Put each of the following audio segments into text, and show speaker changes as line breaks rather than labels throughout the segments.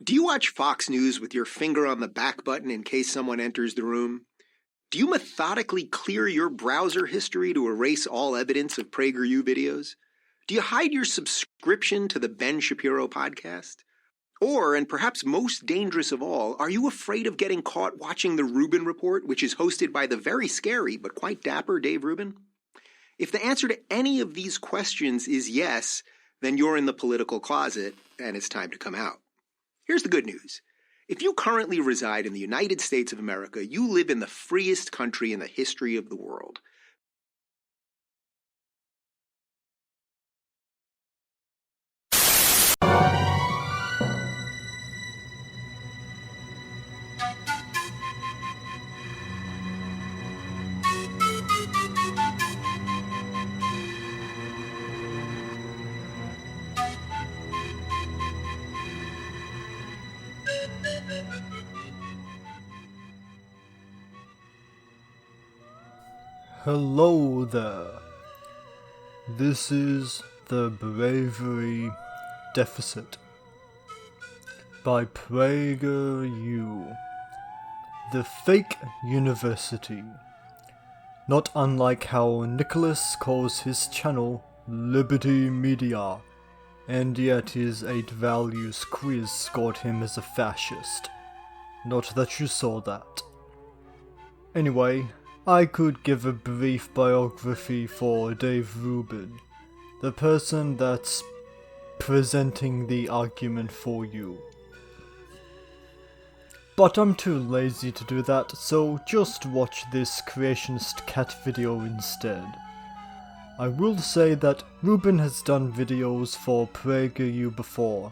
Do you watch Fox News with your finger on the back button in case someone enters the room? Do you methodically clear your browser history to erase all evidence of PragerU videos? Do you hide your subscription to the Ben Shapiro podcast? Or, and perhaps most dangerous of all, are you afraid of getting caught watching the Rubin Report, which is hosted by the very scary but quite dapper Dave Rubin? If the answer to any of these questions is yes, then you're in the political closet and it's time to come out. Here's the good news. If you currently reside in the United States of America, you live in the freest country in the history of the world.
Hello there. This is the Bravery Deficit by PragerU, the fake university. Not unlike how Nicholas calls his channel Liberty Media, and yet his 8 values quiz scored him as a fascist. Not that you saw that. Anyway, I could give a brief biography for Dave Rubin, the person that's presenting the argument for you. But I'm too lazy to do that, so just watch this creationist cat video instead. I will say that Rubin has done videos for PragerU before,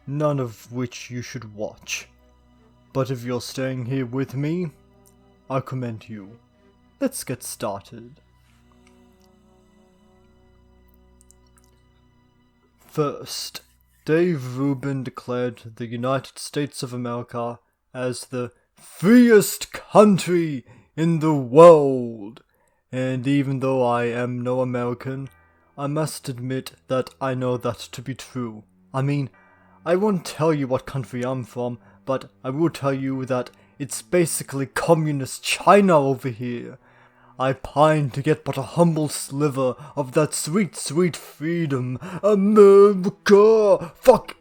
none of which you should watch. But if you're staying here with me, I commend you. Let's get started. First, Dave Rubin declared the United States of America as the freest country in the world. And even though I am no American, I must admit that I know that to be true. I mean, I won't tell you what country I'm from, but I will tell you that it's basically communist China over here. I pine to get but a humble sliver of that sweet, sweet freedom. America! Fuck!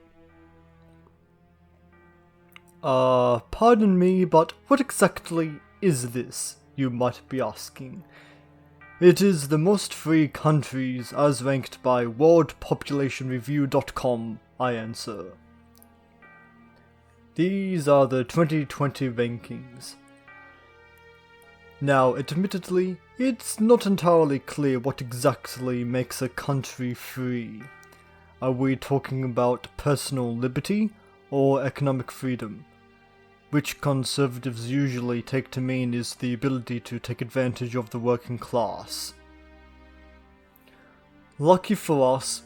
Pardon me, but what exactly is this, you might be asking? It is the most free countries as ranked by worldpopulationreview.com, I answer. These are the 2020 rankings. Now, admittedly, it's not entirely clear what exactly makes a country free. Are we talking about personal liberty or economic freedom? Which conservatives usually take to mean is the ability to take advantage of the working class. Lucky for us,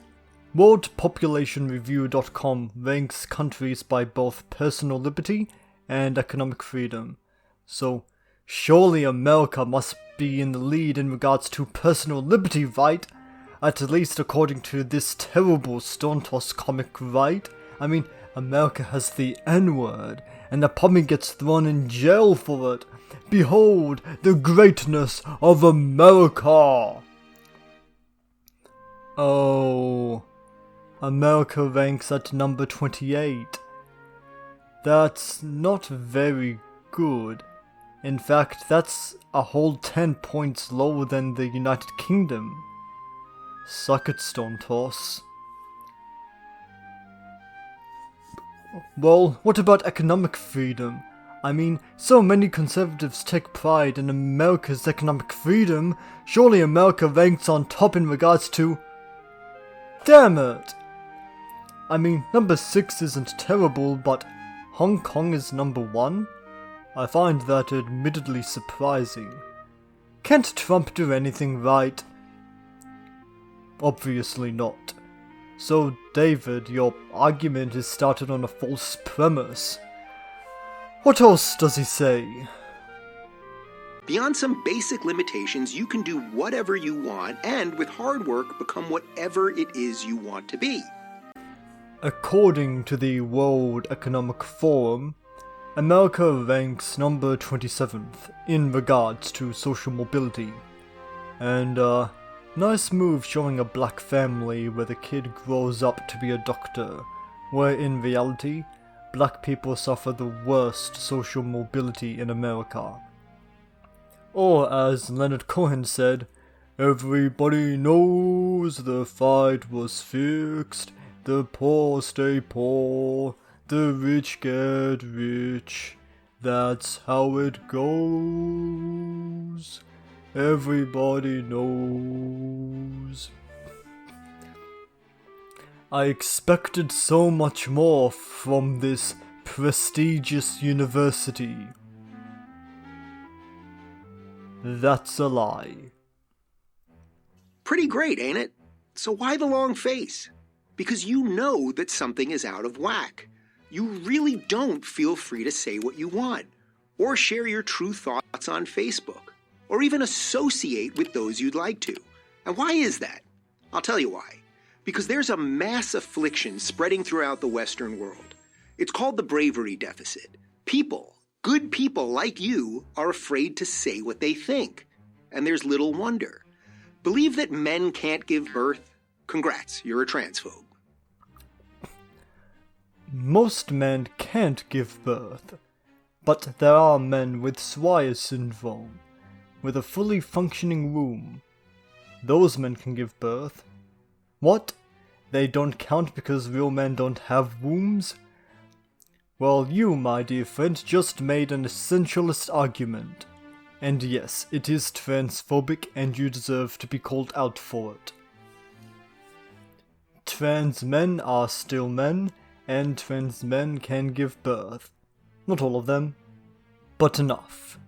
worldpopulationreview.com ranks countries by both personal liberty and economic freedom, so surely America must be in the lead in regards to personal liberty, right? At least according to this terrible Stone Toss comic, right? I mean, America has the N-word, and the puppy gets thrown in jail for it. Behold the greatness of America! Oh, America ranks at number 28. That's not very good. In fact, that's a whole 10 points lower than the United Kingdom. Suck it, Stone Toss. Well, what about economic freedom? I mean, so many conservatives take pride in America's economic freedom. Surely America ranks on top in regards to... Damn it! I mean, number 6 isn't terrible, but Hong Kong is number 1? I find that admittedly surprising. Can't Trump do anything right? Obviously not. So, David, your argument is started on a false premise. What else does he say?
Beyond some basic limitations, you can do whatever you want and, with hard work, become whatever it is you want to be.
According to the World Economic Forum, America ranks number 27th in regards to social mobility. And nice move showing a black family where the kid grows up to be a doctor, where in reality, black people suffer the worst social mobility in America. Or as Leonard Cohen said, everybody knows the fight was fixed, the poor stay poor, the rich get rich, that's how it goes. Everybody knows. I expected so much more from this prestigious university. That's a lie.
Pretty great, ain't it? So why the long face? Because you know that something is out of whack. You really don't feel free to say what you want, or share your true thoughts on Facebook, or even associate with those you'd like to. And why is that? I'll tell you why. Because there's a mass affliction spreading throughout the Western world. It's called the Bravery Deficit. People, good people like you, are afraid to say what they think. And there's little wonder. Believe that men can't give birth? Congrats, you're a transphobe.
Most men can't give birth, but there are men with Swyer syndrome, with a fully functioning womb. Those men can give birth. What? They don't count because real men don't have wombs? Well, you, my dear friend, just made an essentialist argument. And yes, it is transphobic and you deserve to be called out for it. Trans men are still men, and trans men can give birth. Not all of them, but enough.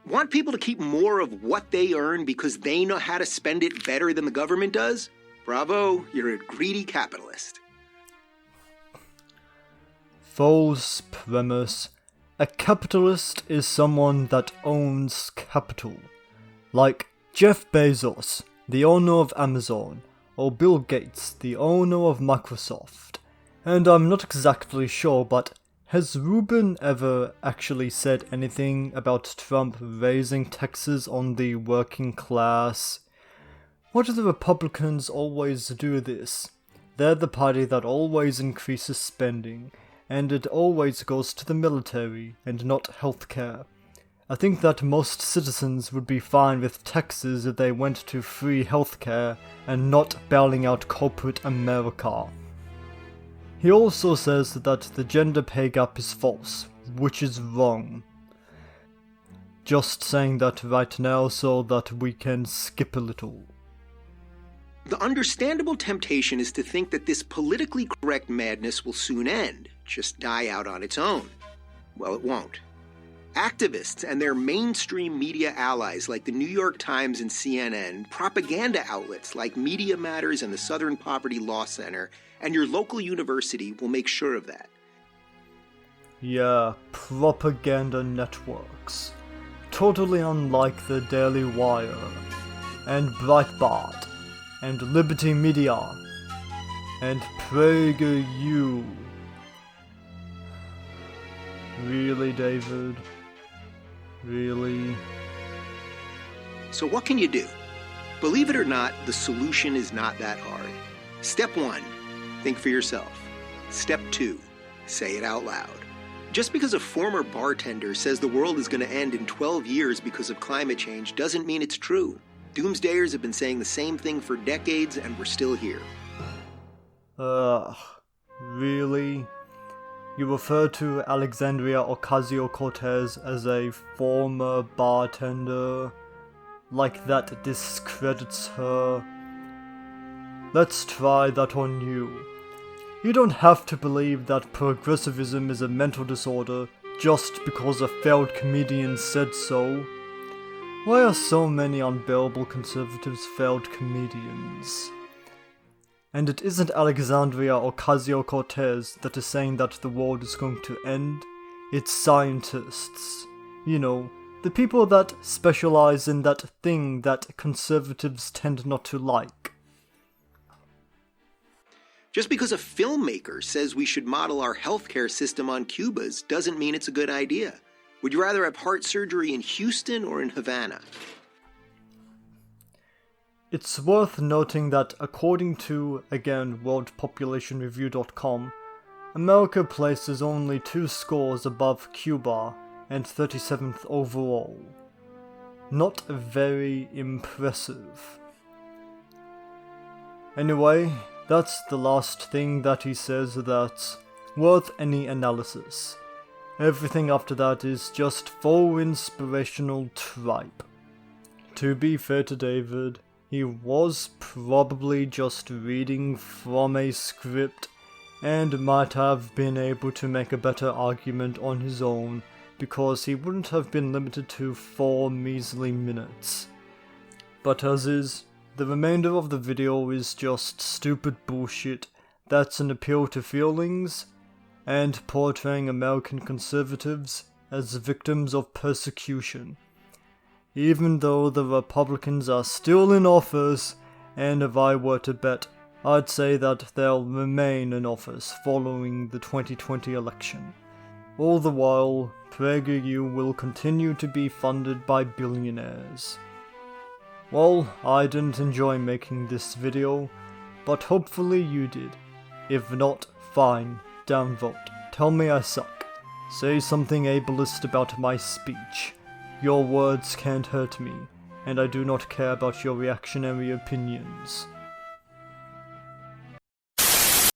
Want people to keep more of what they earn because they know how to spend it better than the government does? Bravo, you're a greedy capitalist.
False premise. A capitalist is someone that owns capital. Like Jeff Bezos, the owner of Amazon, or Bill Gates, the owner of Microsoft. And I'm not exactly sure, but has Rubin ever actually said anything about Trump raising taxes on the working class? Why do the Republicans always do this? They're the party that always increases spending, and it always goes to the military and not healthcare. I think that most citizens would be fine with taxes if they went to free healthcare and not bailing out corporate America. He also says that the gender pay gap is false, which is wrong. Just saying that right now so that we can skip a little.
The understandable temptation is to think that this politically correct madness will soon end, just die out on its own. Well, it won't. Activists and their mainstream media allies like the New York Times and CNN, propaganda outlets like Media Matters and the Southern Poverty Law Center, and your local university will make sure of that.
Yeah, propaganda networks. Totally unlike the Daily Wire, and Breitbart, and Liberty Media, and PragerU. Really, David? Really?
So what can you do? Believe it or not, the solution is not that hard. Step 1, think for yourself. Step 2, say it out loud. Just because a former bartender says the world is going to end in 12 years because of climate change doesn't mean it's true. Doomsdayers have been saying the same thing for decades and we're still here.
Really? You refer to Alexandria Ocasio-Cortez as a former bartender? Like that discredits her? Let's try that on you. You don't have to believe that progressivism is a mental disorder just because a failed comedian said so. Why are so many unbearable conservatives failed comedians? And it isn't Alexandria Ocasio-Cortez that is saying that the world is going to end. It's scientists. You know, the people that specialize in that thing that conservatives tend not to like.
Just because a filmmaker says we should model our healthcare system on Cuba's doesn't mean it's a good idea. Would you rather have heart surgery in Houston or in Havana?
It's worth noting that according to, again, worldpopulationreview.com, America places only 2 scores above Cuba and 37th overall. Not very impressive. Anyway, that's the last thing that he says that's worth any analysis. Everything after that is just full inspirational tripe. To be fair to David, he was probably just reading from a script and might have been able to make a better argument on his own because he wouldn't have been limited to 4 measly minutes. But as is, the remainder of the video is just stupid bullshit that's an appeal to feelings and portraying American conservatives as victims of persecution. Even though the Republicans are still in office, and if I were to bet, I'd say that they'll remain in office following the 2020 election. All the while, PragerU will continue to be funded by billionaires. Well, I didn't enjoy making this video, but hopefully you did. If not, fine, downvote. Tell me I suck. Say something ableist about my speech. Your words can't hurt me, and I do not care about your reactionary opinions.